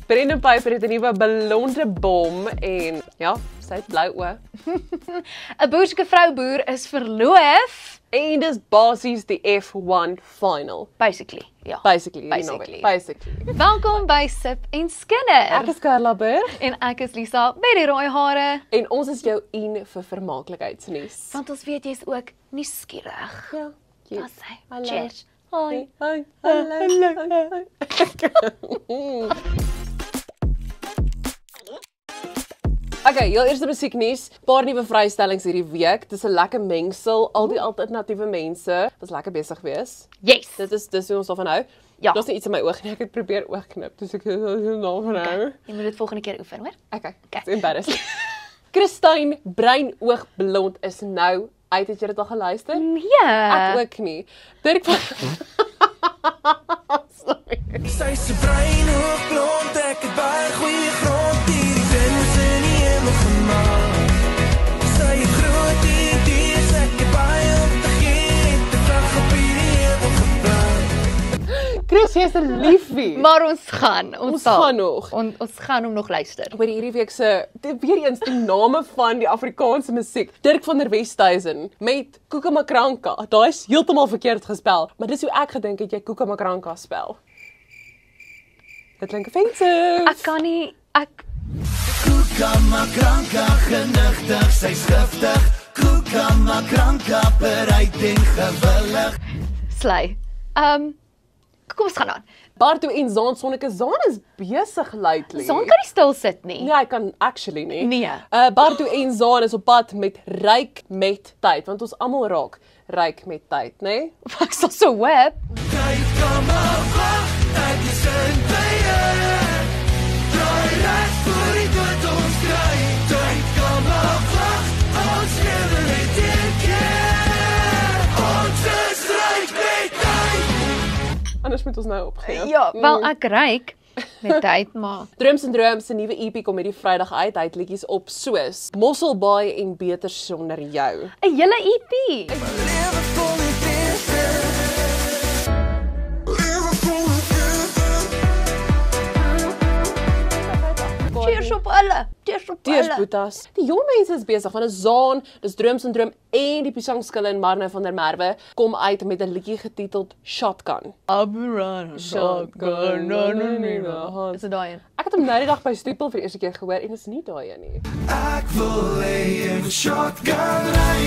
Brendan Piper het 'n nuwe blonde bom en ja, sy het blou oë. 'n Boerske vrouboer is verloof. En dis basies die F1 final. Basically, ja. Basically. Welkom by Sip en Skinner. Ek is Carla Burg En ek is Lisa met die rooi hare. en ons is jou een vir vermaaklikheidsnuus. Want ons weet jy's ook nuuskierig. Ja, Wat sê? Hallo. Cheers. Hoi. Hallo. Okay, heel eerste musieknuus. Paar nuwe vrystellings hierdie week. Dis 'n lekker mengsel. Al die alternatiewe mense was lekker besig geweest. Yes. Dis hoe ons daarvan hou. Ja. Daar's nie iets in my oog nie. Ek het probeer oogknip, dus ek daarvan hou. Jy moet dit volgende keer oefen, hoor. Okay. It's embarrassing. Christine Breinoogblond is nou uit. Het jy dit al geluister? Nee. Ek ook nie. Dirk van Sorry. Sy's 'n breinoogblond, ek het baie goeie grond hier. Die moes in die hemel gemaak. Sy het groot idees, ek het baie om te gee. Te vlag op hierdie hemel geplan. Chris, jy's 'n liefie. Maar ons gaan. Ons sal. gaan nog. Ons gaan hom nog luister. Oor hierdie week se weer eens die name van die Afrikaanse musiek. Dirk van der Westhuizen met Koekamakranka. Daai is heeltemal verkeerd gespel, maar dis hoe ek gedink het jy Koekamakranka spel. Dit klink offensive. Ek kan nie Koekamakranka genigtig, sy's giftig. Koekamakranka bereid en gewillig. slay. Kom ons gaan aan. Barto en Zaan Sonneke. Zaan is besig lately. Zaan kan nie stil sit nie. Nee, hy kan actually nie. Nee. Barto en Zaan is op pad met ryk met tyd, want ons almal raak ryk met tyd, né? Nee? Ek sal so web. Tyd kom af, ek is in tye. Draai reg voor die dood ons kry. Tyd kom af, ons lewe net een keer. Ons is ryk met tyd. Anders moet ons nou opgee. Ja, wel ek ryk met tyd, maar Drums en Drums se nuwe EP kom hierdie Vrydag uit. Hy het liedjies op soos Mosselbaai en Beter sonder jou. 'n hele EP. Lewe vol liefde. Lewe vol liefde. Cheers op hulle. Cheers op Teers hulle. Boetas. Die jong mense is besig van 'n Zaan, dis Drums en Drum en die Pisangskille en Marne van der Merwe kom uit met 'n liedjie getiteld Shotgun. Is dit daai een? Ek het hom nou die dag by Stoepel vir die eerste keer gehoor en is nie daai een nie. Ek wil lê in 'n shotgun ry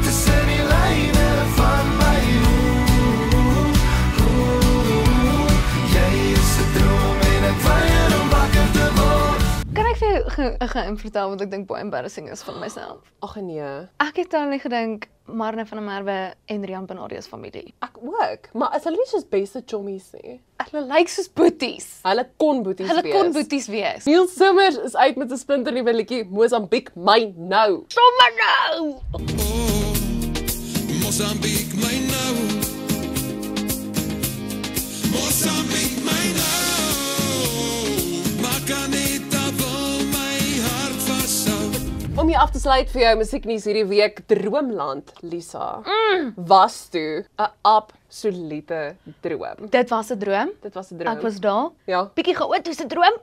tussen die lyne van my jy is 'n droom en ek weier om wakker te word. Kan ek vir jou gaan vertel wat ek dink baie embarrassing is van myself? Ag nee. Ek het dan gedink Marne van der Merwe en Rian Benadia se familie. Ek ook, maar as hulle nie soos beste chommies nie. Hulle lyk soos boeties. Hulle kon boeties Hulle wees. kon boeties wees. Neil Simmers is uit met 'n splinternuwe liedjie Mosambiek my nou. Sommer nou. Mozambique, my now. Mozambique, my now. Makaneta wil my hart vashou. Om jy af te sluit vir jou musieknuus hierdie week, Droomland, Lisa. Was toe 'n absolute droom. Dit was 'n droom. Dit was 'n droom. Ek was daar. Ja. Bietjie chaoties 'n droom.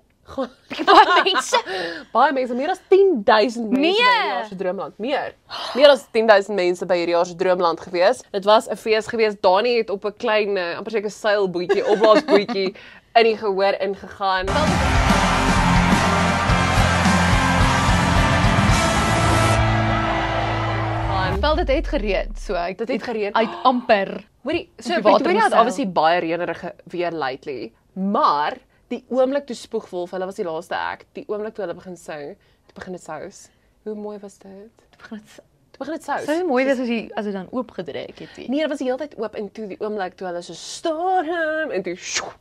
Bietjie baie mense. Baie mense, meer as 10,000 mense by hierdie jaar se Droomland. Meer as 10,000 mense by hierdie jaar se Droomland gewees. Dit was 'n fees geweest. Dani het op 'n klein amper seker seilbootjie, opblaasbootjie in die gehoor ingegaan. Wel dit het gereën, so ek Dit het gereën. Uit amper. Hoorie, so die water Pretoria moes het seil. obviously baie reënerige weer lately, maar die oomblik toe Spoegwolf, hulle was die laaste act, die oomblik toe hulle begin sing, toe begin dit sous. Hoe mooi was dit? Toe begin dit sous. Sou mooi wees as dit dan oopgedruk het. Nee, dit was die hele tyd oop en toe die oomblik toe hulle so storm en toe sjoe,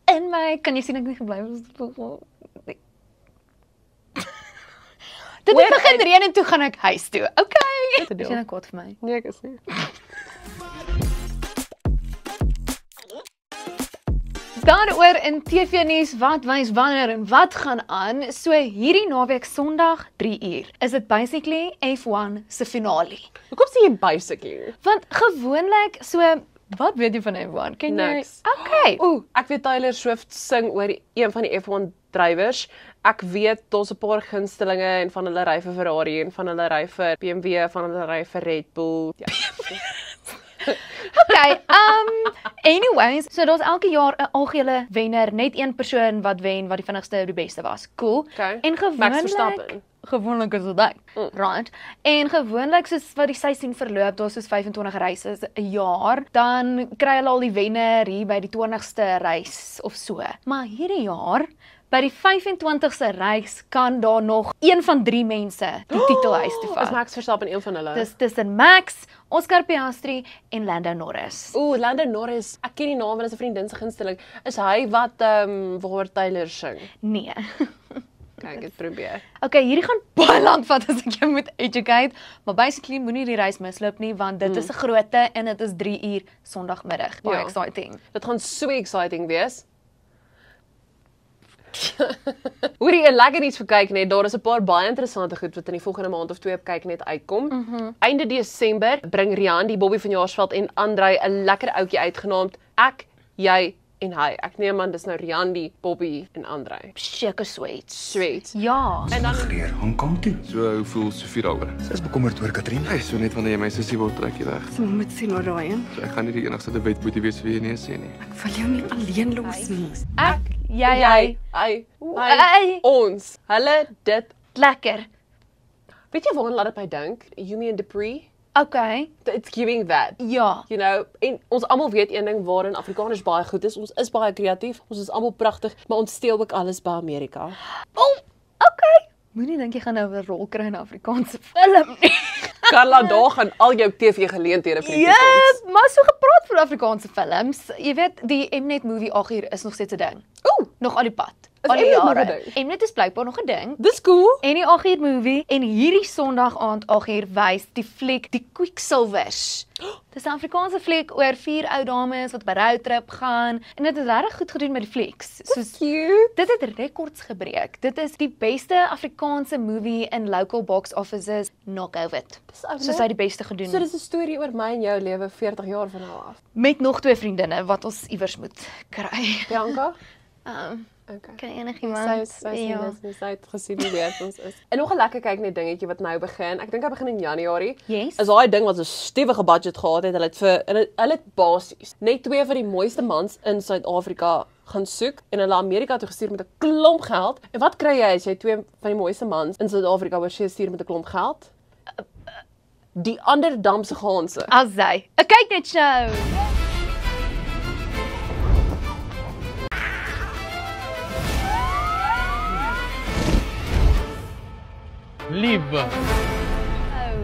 In my kan jy sien ek nie gebly was. Dit het begin reën en toe gaan ek huis toe. Okay. Is jy nou kwaad vir my? nee, ek is nie. Dan oor in TV-nuus wat wys wanneer en wat gaan aan. So hierdie naweek Sondag 3uur is dit basically F1 se finale. Hoekom sê jy basically? Want gewoonlik so wat weet jy van F1? Ken jy? Niks. Okay. Ek weet Taylor Swift sing oor een van die F1 drywers. Ek weet daar's 'n paar gunstelinge en van hulle ry vir Ferrari en van hulle ry vir BMW, van hulle ry vir Red Bull. Ja. Okay, anyways, so daar's elke jaar 'n algehele wenner, net een persoon wat wen wat die vinnigste of die beste was. Cool. Okay. En Max Verstappen. gewoonlik is dit dit. Right. En gewoonlik soos wat die seisoen verloop, daar's soos 25 races 'n jaar, dan kry hulle al die wenner hier by die 20ste reis of so. Maar hierdie jaar by die 25ste reis kan daar nog een van 3 mense die titel huis toe Is vat. Max Verstappen een van hulle? Dis tussen Max, Oscar Piastri en Lando Norris. Lando Norris. Ek ken die naam van 'n vriendin se gunsteling. Is hy wat waar Taylor sing? Nee. Kyk, ek probeer. Okay, hierdie gaan baie lank vat as ek jou moet educate, maar basically moenie die reis misloop nie want dit is 'n grootte en dit is 3uur Sondagmiddag. Baie Ja. exciting. Dit gaan so exciting wees. Hoorie, 'n lekker iets vir kyk net. Daar is 'n paar baie interessante goed wat in die volgende maand of 2 op kyk net uitkom. Einde Desember bring Rian, die Bobby van Jaarsveld en Andrei 'n lekker ouetjie uitgenaamd Ek, Jy en Hy. Ek neem aan dis nou Rian, die Bobby en Andrei. Seker sweet. Sweet. Ja. En dan Geleer Hong Kong toe. So, hoe voel Sofie daaroor? Sy is bekommerd oor Katrien. Hey, so net wanneer jy my sussie wil trek jy weg. Ons moet sien waar daai een. So ek gaan nie die enigste debatboetie wees vir jy nee sê nie. Ek wil jou nie alleen los nie. Ek, jy, Hy, Hy. ons. Hulle dit. lekker. Weet jy waaraan laat dit my dink? Yumi and Dupree. Okay. It's giving that. Ja. You know, en ons almal weet een ding waarin Afrikaners baie goed is. Ons is baie kreatief, ons is almal pragtig, maar ons steel ook alles by Amerika. Oh, okay. Moenie dink jy gaan nou 'n rol kry in 'n Afrikaanse film nie. Carla, daar gaan al jou TV-geleenthede vir die Ja, toekoms. maar so gepraat van Afrikaanse films. Jy weet, die Mnet movie 8 uur is nog steeds 'n ding. Nog al die pad. Is Al die Mnet nog 'n jare. ding? Mnet is blykbaar nog 'n ding. Dis cool. En die 8 uur movie en hierdie Sondag aand 8 uur wys die fliek Die Quicksilvers. Dis 'n Afrikaanse fliek oor 4 ou dames wat by roadtrip gaan en dit is regtig goed gedoen met die flieks. Soos Cute. dit het rekords gebreek. Dit is die beste Afrikaanse movie in local box offices na COVID. Soos hy die beste gedoen So dis 'n storie oor my en jou lewe 40 jaar van nou af. met nog 2 vriendinne wat ons iewers moet kry. Bianca? Okay. Kan Sy enigiemand? sy het gesien hoe weet ons is. En nog 'n lekker kyk net dingetjie wat nou begin. Ek dink hy begin in Januarie. Yes. Is daai ding wat 'n stewige budget gehad het. Hulle het basies net 2 van die mooiste mans in Suid-Afrika gaan soek en hulle Amerika toe gestuur met 'n klomp geld. En wat kry jy as jy 2 van die mooiste mans in Suid-Afrika oor see stuur met 'n klomp geld? Die ander damse gaanse. As hy. 'n kyk net show. Liewe.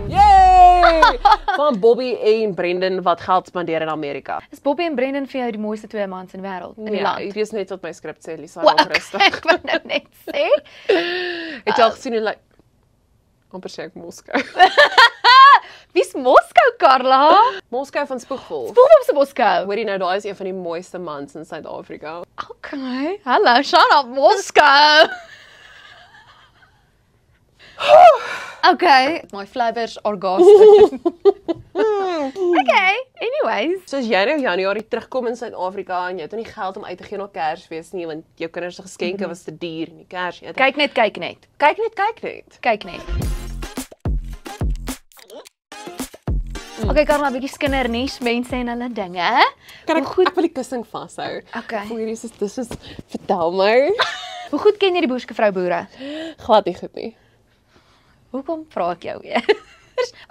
Yay! Van Bobby en Brendan wat geld spandeer in Amerika. Is Bobby en Brendan vir jou die mooiste 2 mans in die wêreld in die Ja, land? hier is net wat my skrip sê, Lisa, Wel, raak rustig. Ek wou nou net sê. Het jy al gesien hoe lyk amper sê ek Moskou. Wie's Moskou, Carla? Moskou van Spoegvol. Hoekom se Moskou? Hoorie nou, daai is een van die mooiste mans in Suid-Afrika. Okay. Hallo, shout out Moskou. Okay, my flavors are gone. Okay, anyways. So as jy nou Januarie terugkom in Suid-Afrika en jy het nie geld om uit te gee na Kersfees nie, want jou kinders se geskenke was te duur en die Kersete. Kyk net, kyk net. Kyk net. Kyk net. Okay, Carla, 'n bietjie skindernuus, mense en hulle dinge. Kan Hoe goed- ek wil die kussing vashou. Okay. Voor hierdie dis is vertel my. Hoe goed ken jy die boerske vrou boere? Glad nie goed nie. Hoekom vra ek jou weer?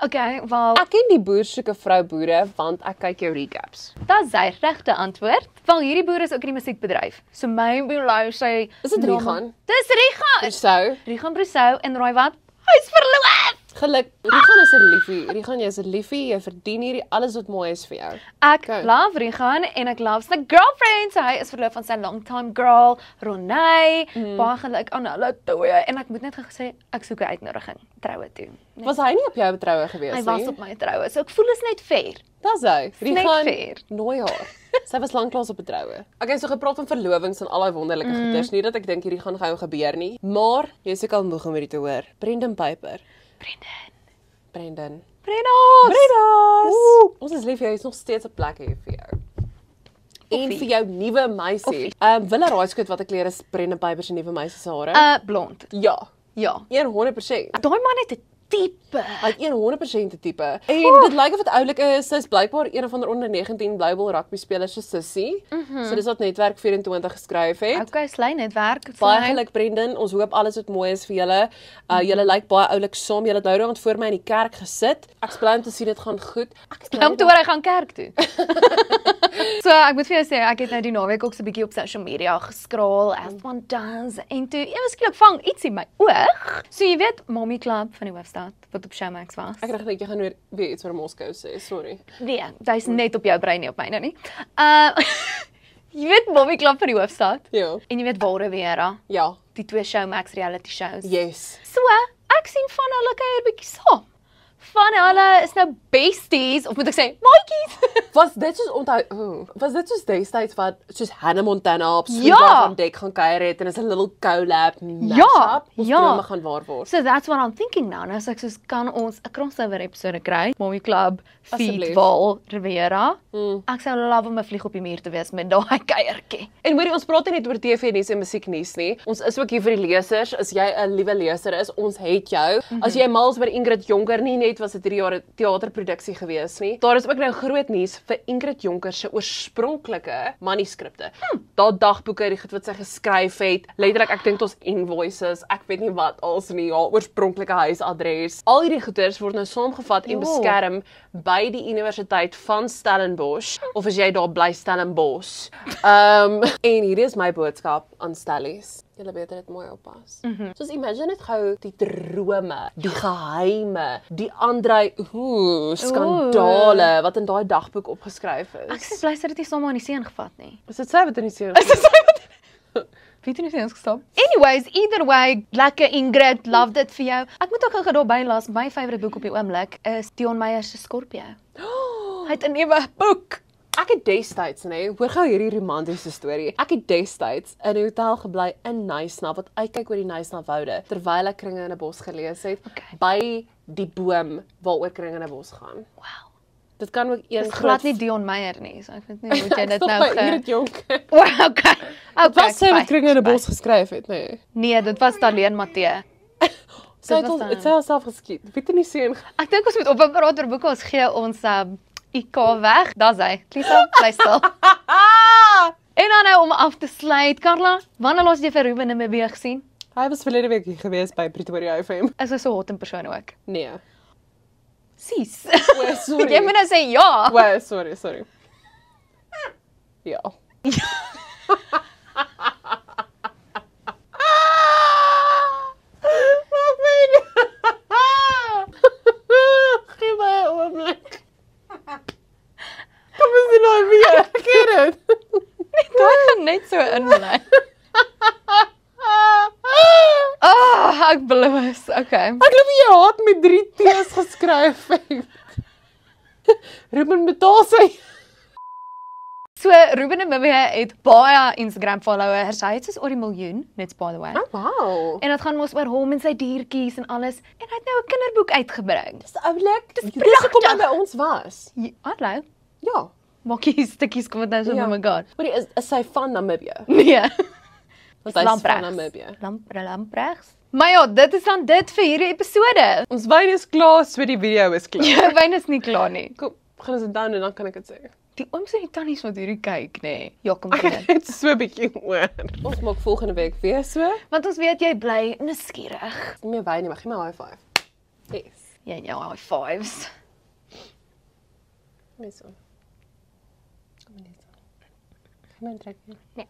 Okay, wel, Ek ken die boer soeke vrou boere want ek kyk jou recaps. dis sy regte antwoord. Wel, hierdie boer is ook in die musiekbedryf. So maybe Lou sê Is dit Rigan? Dis Rigan. So, Rigan Brusou en raai wat? Hy's verloof. geluk. Rigan is 'n liefie. Rigan, jy's 'n liefie. Jy verdien hierdie alles wat mooi is vir jou. Ek Okay. love Rigan en ek love sy girlfriend. So hy is verloof aan sy longtime girl, Ronay. Baie geluk aan hulle twee en ek moet net gesê ek soek 'n uitnodiging troue toe. Was hy nie op jou troue gewees Hy nie? was op my troue. So ek voel is net fair. Dis hy. Net Rigan, fair. nooi haar. Sy was lanklaas op 'n troue. Okay, so gepraat van verlovings en al daai wonderlike goeders, nie dat ek dink hierdie gaan gou gebeur nie, maar jy is seker al moeg om hierdie te hoor. Brendan Piper. Brendan. Ons is lief vir jou, is nog steeds 'n plek hier vir jou. En vir jou nuwe meisie. Willa Raaiskoot wat ek leer is Brendan Piper se nuwe meisie se hare. Blond. Ja, Ja. 100%. Daai man het 'n tipe. Hy het 100% 'n tipe. En dit lyk of dit oulik is. Sy's blykbaar een van onder 19 Global rugby spelers se sussie. So dis wat Netwerk 24 geskryf het. Okay, slay netwerk. Baie geluk Brendan. Ons hoop alles wat mooi is vir julle. Julle lyk baie oulik saam. Julle het nou rond voor my in die kerk gesit. Ek is bly om te sien dit gaan goed. Ek is bly om te hoor hy gaan kerk toe. So ek moet vir jou sê, ek het nou die naweek ook so 'n bietjie op social media geskraal, as one does, en toe ewe skielik vang iets in my oog. So jy weet, Mommy Club van die Hoofstad wat op Showmax was. Ek dink jy gaan weer iets oor Moskou sê, sorry. Nee, dis net op jou brein nie op myne nie. Jy weet Mommy Club van die Hoofstad? Ja. En jy weet Ware Vera, Ja. die twee Showmax reality shows. Yes. So, ek sien van hulle kuier bietjie saam. Van hulle is nou besties, of moet ek sê, maatjies. Was dit soos destyds wat soos Hannah Montana op Ja. van dek gaan kuier het en is 'n little collab mashup? Ons ja. drome gaan waar word. So that's what I'm thinking now. Nou ek soos kan ons 'n crossover episode kry. Mommy Club, Asseblief. Feedball, Rivera. Ek sou love om 'n vlieg op die muur te wees met daai kuiertjie. En hoorie, ons praat nie net oor TV nuus en musieknuus nie. Ons is ook hier vir die lesers. As jy 'n liewe leser is, ons het jou. As jy mal is oor Ingrid Jonker, nie net was dit hierdie jaar 'n teaterproduksie gewees nie. Daar is ook nou groot nuus vir Ingrid Jonker se oorspronklike manuskripte. Daar dagboeke, die goed wat sy geskryf het. Letterlik, ek dink ons invoices, ek weet nie wat als nie, haar oorspronklike huisadres. Al hierdie goeders word nou saamgevat en beskerm by die Universiteit van Stellenbosch, of as jy daar bly Stellenbosch. En hierdie is my boodskap aan stellies. Julle beter dit mooi oppas. Soos imagine net gou die drome, die geheime, die skandale wat in daai dagboek opgeskryf Ek is. sê bly sy dit nie sommer in die see ingevat nie. Is dit sy wat in die see? Weet jy nie eens gestop. Anyways, either way, lekker Ingrid, love dit vir jou. Ek moet ook gou daarby las, my favourite boek op die oomblik is Dion Meyer se Skorpio. Hy het 'n nuwe boek. Ek het destyds, hoor gou hierdie romantiese storie. Ek het destyds in 'n hotel gebly in Nysna wat uitkyk oor die Nysna woude terwyl ek Kringe in 'n Bos gelees het by die boom waaroor Kringe in 'n Bos gaan. Wow. Dit kan ook een Dit is glad nie Dion Meyer nie, so ek weet nie hoe jy dit nou Ingrid Jonker. Wow, okay. Wat was sy wat fyn, Kringe in 'n fyn. Bos geskryf het, Nee, dit was Daleen Matthee. Sy het was ons dan- het sy haarself geskiet. Weet jy nie sien. Ek dink ons moet op 'n praat oor boeke, ons gee ons IK weg. Daar's hy. Lisa, bly stil. En dan nou om af te sluit, Karla, wanneer laas jy vir Ruben in Namibia gesien? Hy was verlede week hier gewees by Pretoria FM. Is hy so hot in persoon ook? Nee. Sis. O, sorry. Jy moet nou sê ja. O, sorry. Ja. Wat meen jy? Gee my 'n oomblik. Kom ons doen nou weer. Ek het dit. Dit gaan net so inlei. Ek bloos. Okay. Ek glo jy haat met 3 T's geskryf het. Ruben betaal sy. So Ruben Namibia het baie Instagram followers. Hy het soos oor die miljoen, net by the way. Oh, wow. En dit gaan mos oor hom en sy diertjies en alles. En hy het nou 'n kinderboek uitgebring. Dis oulik. Dis pragtig. hoekom hy by ons was. Hallo. Ja. Maak jy stukkies kom dit nou so Ja. oh my god. Maar is sy van Namibië? Nee. Want hy is van Lamprechts. Namibië. Lamprechts. Maar ja, dit is dan dit vir hierdie episode. Ons wyn is klaar, so die video is klaar. Jou wyn is nie klaar nie. Kom, gaan ons dit down en dan kan ek dit sê. Die ooms en die tannies wat hierdie kyk, nê. Ja, kom Ek toe. het net so 'n bietjie oor. Ons maak volgende week weer so. Want ons weet jy bly nuuskierig. Nie meer wyn nie, maar gee my 'n high five. Yes. Jy en jou high fives. Net so. Kom net so. Gee my 'n trekkie. Nee.